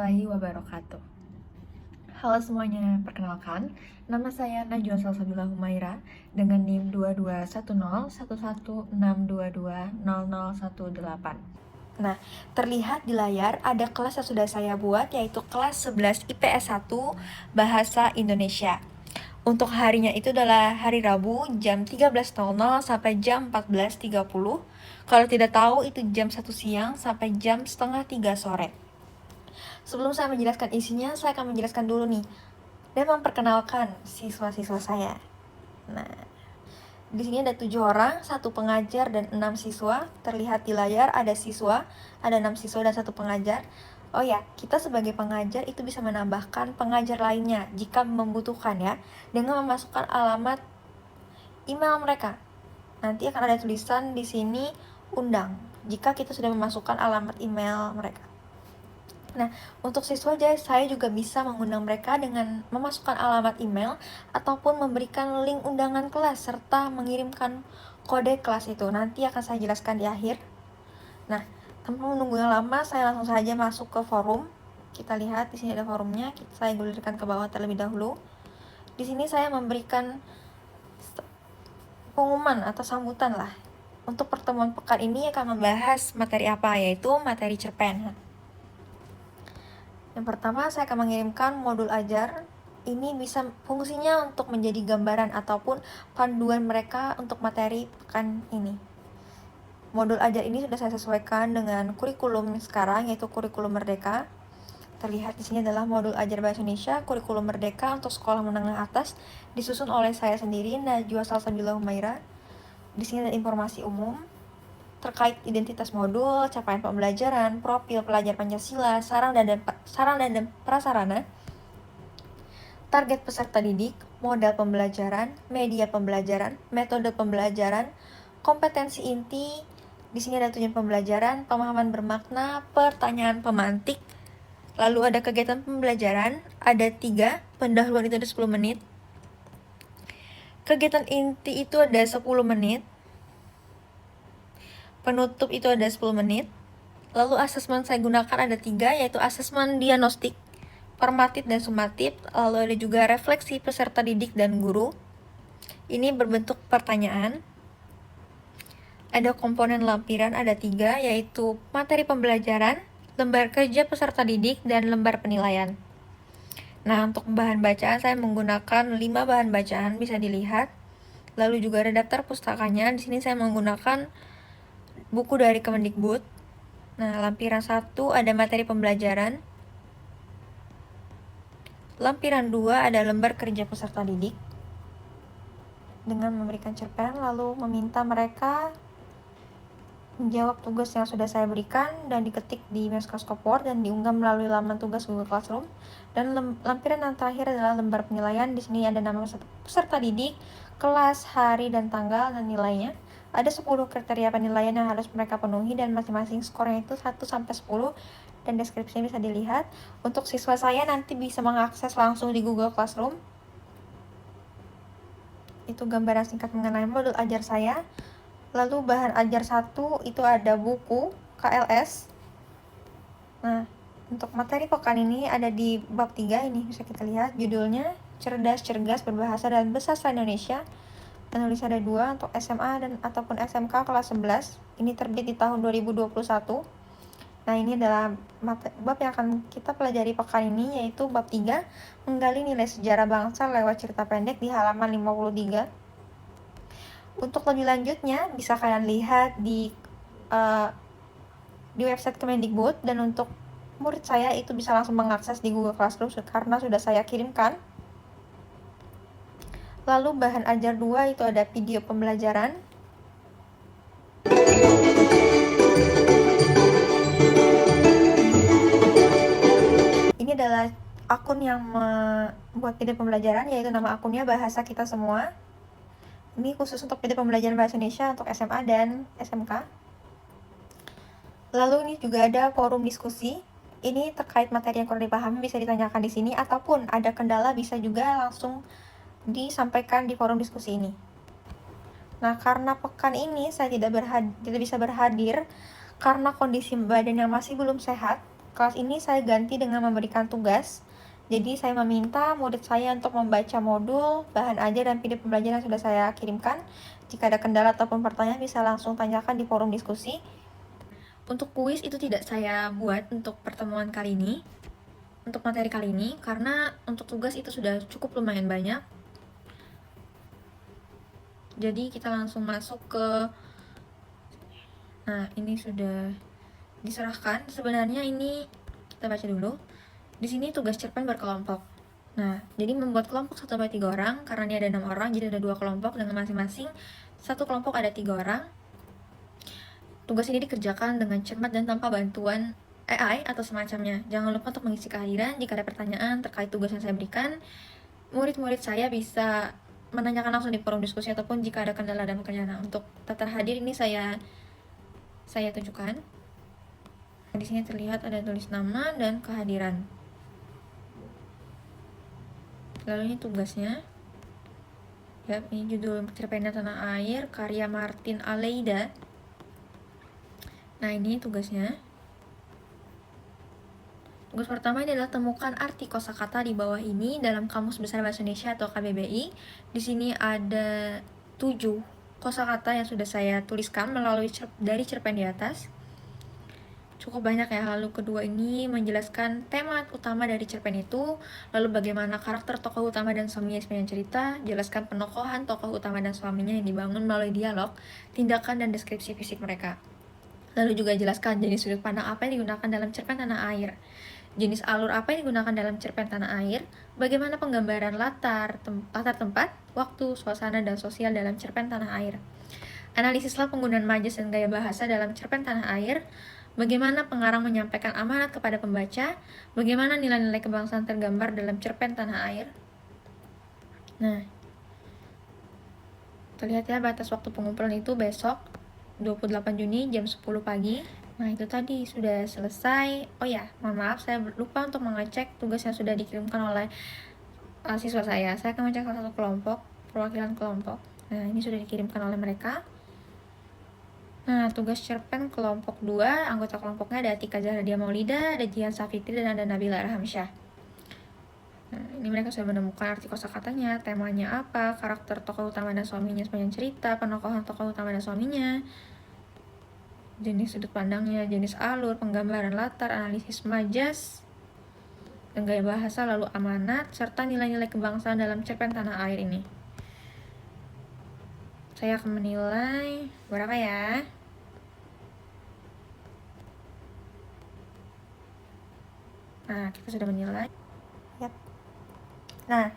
warahmatullahi wabarakatuh. Halo semuanya, perkenalkan, nama saya Najwa Salsabila Humaira dengan NIM 22101162200018. Nah, terlihat di layar ada kelas yang sudah saya buat, yaitu kelas 11 IPS 1 Bahasa Indonesia. Untuk harinya itu adalah hari Rabu jam 13.00 sampai jam 14.30. Kalau tidak tahu itu jam 1 siang sampai jam setengah 3 sore. Sebelum saya menjelaskan isinya, saya akan menjelaskan dulu nih dan memperkenalkan siswa-siswa saya. Nah, di sini ada 7 orang, 1 pengajar dan 6 siswa. Terlihat di layar ada siswa, ada 6 siswa dan 1 pengajar. Oh ya, kita sebagai pengajar itu bisa menambahkan pengajar lainnya jika membutuhkan ya, dengan memasukkan alamat email mereka. Nanti akan ada tulisan di sini undang jika kita sudah memasukkan alamat email mereka. Nah, untuk siswa saya juga bisa mengundang mereka dengan memasukkan alamat email ataupun memberikan link undangan kelas serta mengirimkan kode kelas itu. Nanti akan saya jelaskan di akhir. Nah, tanpa menunggu yang lama, saya langsung saja masuk ke forum. Kita lihat di sini ada forumnya. Saya gulirkan ke bawah terlebih dahulu. Di sini saya memberikan pengumuman atau sambutan lah. Untuk pertemuan pekan ini akan membahas materi apa, yaitu materi cerpen. Yang pertama, saya akan mengirimkan modul ajar. Ini bisa fungsinya untuk menjadi gambaran ataupun panduan mereka untuk materi pekan ini. Modul ajar ini sudah saya sesuaikan dengan kurikulum sekarang, yaitu kurikulum Merdeka. Terlihat di sini adalah modul ajar Bahasa Indonesia kurikulum Merdeka untuk sekolah menengah atas, disusun oleh saya sendiri, Najwa Salsabila Humaira. Di sini ada informasi umum terkait identitas modul, capaian pembelajaran, profil pelajar Pancasila, sarana dan prasarana, target peserta didik, modal pembelajaran, media pembelajaran, metode pembelajaran, kompetensi inti. Di sini ada tujuan pembelajaran, pemahaman bermakna, pertanyaan pemantik. Lalu ada kegiatan pembelajaran, ada 3, pendahuluan itu ada 10 menit. Kegiatan inti itu ada 10 menit. Penutup itu ada 10 menit. Lalu asesmen saya gunakan ada 3, yaitu asesmen diagnostik, formatif dan sumatif. Lalu ada juga refleksi peserta didik dan guru. Ini berbentuk pertanyaan. Ada komponen lampiran ada 3, yaitu materi pembelajaran, lembar kerja peserta didik, dan lembar penilaian. Nah, untuk bahan bacaan saya menggunakan 5 bahan bacaan, bisa dilihat. Lalu juga ada daftar pustakanya. Di sini saya menggunakan buku dari Kemendikbud. Nah, lampiran 1 ada materi pembelajaran. Lampiran 2 ada lembar kerja peserta didik. Dengan memberikan cerpen, lalu meminta mereka menjawab tugas yang sudah saya berikan dan diketik di Microsoft Word dan diunggah melalui laman tugas Google Classroom. Dan lampiran yang terakhir adalah lembar penilaian. Di sini ada nama peserta didik, kelas, hari, dan tanggal, dan nilainya. Ada 10 kriteria penilaian yang harus mereka penuhi dan masing-masing skornya itu 1-10 dan deskripsinya bisa dilihat. Untuk siswa saya nanti bisa mengakses langsung di Google Classroom. Itu gambaran singkat mengenai modul ajar saya. Lalu bahan ajar 1 itu ada buku KLS. Nah, untuk materi pekan ini ada di bab 3, ini bisa kita lihat judulnya Cerdas Cergas Berbahasa dan Bersastra Indonesia. Penulis ada 2 untuk SMA dan ataupun SMK kelas 11. Ini terbit di tahun 2021. Nah, ini adalah bab yang akan kita pelajari pekan ini, yaitu bab 3, menggali nilai sejarah bangsa lewat cerita pendek di halaman 53. Untuk lebih lanjutnya bisa kalian lihat di website Kemendikbud, dan untuk murid saya itu bisa langsung mengakses di Google Classroom karena sudah saya kirimkan. Lalu bahan ajar 2 itu ada video pembelajaran. Ini adalah akun yang membuat video pembelajaran, yaitu nama akunnya Bahasa Kita Semua. Ini khusus untuk video pembelajaran Bahasa Indonesia untuk SMA dan SMK. Lalu ini juga ada forum diskusi. Ini terkait materi yang kurang dipahami bisa ditanyakan di sini, ataupun ada kendala bisa juga langsung disampaikan di forum diskusi ini. Nah, karena pekan ini saya tidak bisa berhadir karena kondisi badan yang masih belum sehat, kelas ini saya ganti dengan memberikan tugas. Jadi saya meminta murid saya untuk membaca modul, bahan ajar, dan video pembelajaran yang sudah saya kirimkan. Jika ada kendala ataupun pertanyaan bisa langsung tanyakan di forum diskusi. Untuk kuis itu tidak saya buat untuk pertemuan kali ini, untuk materi kali ini, karena untuk tugas itu sudah cukup lumayan banyak. Jadi kita langsung masuk ke, nah ini sudah diserahkan. Sebenarnya ini kita baca dulu. Di sini tugas cerpen berkelompok. Nah, jadi membuat kelompok 1-3 orang, karena ini ada 6 orang, jadi ada 2 kelompok dengan masing-masing satu kelompok ada 3 orang. Tugas ini dikerjakan dengan cermat dan tanpa bantuan AI atau semacamnya. Jangan lupa untuk mengisi kehadiran. Jika ada pertanyaan terkait tugas yang saya berikan, murid-murid saya bisa menanyakan langsung di forum diskusi, ataupun jika ada kendala dalam pekerjaan. Nah, untuk daftar hadir ini saya tunjukkan. Di sini terlihat ada tulis nama dan kehadiran. Lalu ini tugasnya. Ya, ini judul cerpennya Tanah Air, karya Martin Aleida. Nah, ini tugasnya. Tugas pertama ini adalah temukan arti kosakata di bawah ini dalam Kamus Besar Bahasa Indonesia atau KBBI. Di sini ada 7 kosakata yang sudah saya tuliskan melalui dari cerpen di atas. Cukup banyak ya. Lalu kedua ini menjelaskan tema utama dari cerpen itu, lalu bagaimana karakter tokoh utama dan suaminya sepanjang cerita, jelaskan penokohan tokoh utama dan suaminya yang dibangun melalui dialog, tindakan, dan deskripsi fisik mereka. Lalu juga jelaskan jenis sudut pandang apa yang digunakan dalam cerpen Tanah Air, jenis alur apa yang digunakan dalam cerpen Tanah Air, bagaimana penggambaran latar tempat, waktu, suasana, dan sosial dalam cerpen Tanah Air. Analisislah penggunaan majas dan gaya bahasa dalam cerpen Tanah Air, bagaimana pengarang menyampaikan amanat kepada pembaca, bagaimana nilai-nilai kebangsaan tergambar dalam cerpen Tanah Air. Nah, terlihat ya batas waktu pengumpulan itu besok 28 Juni jam 10 pagi. Nah, itu tadi sudah selesai. Oh ya, mohon maaf saya lupa untuk mengecek tugas yang sudah dikirimkan oleh siswa saya. Saya akan mengecek salah satu kelompok, perwakilan kelompok. Nah, ini sudah dikirimkan oleh mereka. Nah, tugas cerpen kelompok 2, anggota kelompoknya ada Tika Zahradia Maulida, ada Jihan Safitri, dan ada Nabila Arhamsyah. Nah, ini mereka sudah menemukan arti kosakatanya, temanya apa, karakter tokoh utama dan suaminya sepanjang cerita, penokohan tokoh utama dan suaminya, jenis sudut pandangnya, jenis alur, penggambaran latar, analisis majas, dan gaya bahasa, lalu amanat, serta nilai-nilai kebangsaan dalam cerpen Tanah Air ini. Saya akan menilai berapa ya? Nah, kita sudah menilai. Yap. Nah,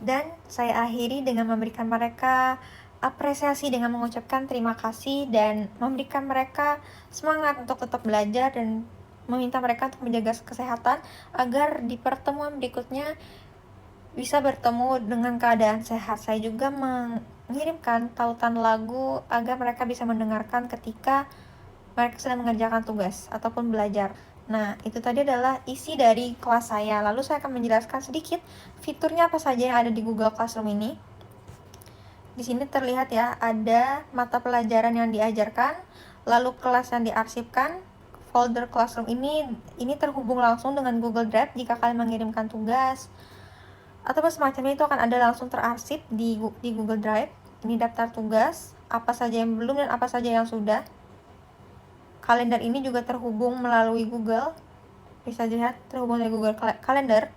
dan saya akhiri dengan memberikan mereka apresiasi dengan mengucapkan terima kasih dan memberikan mereka semangat untuk tetap belajar dan meminta mereka untuk menjaga kesehatan agar di pertemuan berikutnya bisa bertemu dengan keadaan sehat. Saya juga mengirimkan tautan lagu agar mereka bisa mendengarkan ketika mereka sedang mengerjakan tugas ataupun belajar. Nah, itu tadi adalah isi dari kelas saya. Lalu saya akan menjelaskan sedikit fiturnya apa saja yang ada di Google Classroom ini. Di sini terlihat ya, ada mata pelajaran yang diajarkan, lalu kelas yang diarsipkan. Folder Classroom ini terhubung langsung dengan Google Drive jika kalian mengirimkan tugas ataupun semacamnya, itu akan ada langsung terarsip di Google Drive. Ini daftar tugas, apa saja yang belum dan apa saja yang sudah. Kalender ini juga terhubung melalui Google, bisa dilihat terhubung dari Google Calendar.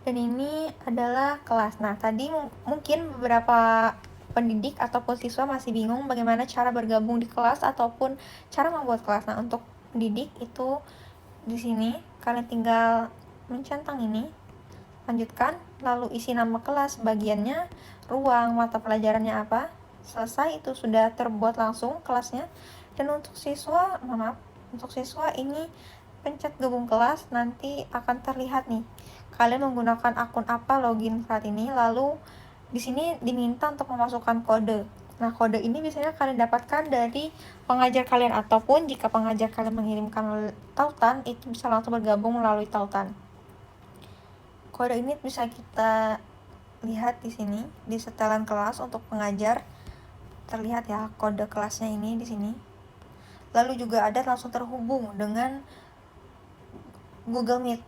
Dan ini adalah kelas. Nah, tadi mungkin beberapa pendidik ataupun siswa masih bingung bagaimana cara bergabung di kelas ataupun cara membuat kelas. Nah, untuk pendidik itu di sini kalian tinggal mencentang ini, lanjutkan, lalu isi nama kelas, bagiannya, ruang, mata pelajarannya apa. Selesai, itu sudah terbuat langsung kelasnya. Dan untuk siswa, untuk siswa ini pencet gabung kelas, nanti akan terlihat nih kalian menggunakan akun apa login saat ini, lalu di sini diminta untuk memasukkan kode. Nah, kode ini biasanya kalian dapatkan dari pengajar kalian, ataupun jika pengajar kalian mengirimkan tautan, itu bisa langsung bergabung melalui tautan. Kode ini bisa kita lihat di sini di setelan kelas untuk pengajar. Terlihat ya kode kelasnya ini di sini. lalu juga ada langsung terhubung dengan Google Meet.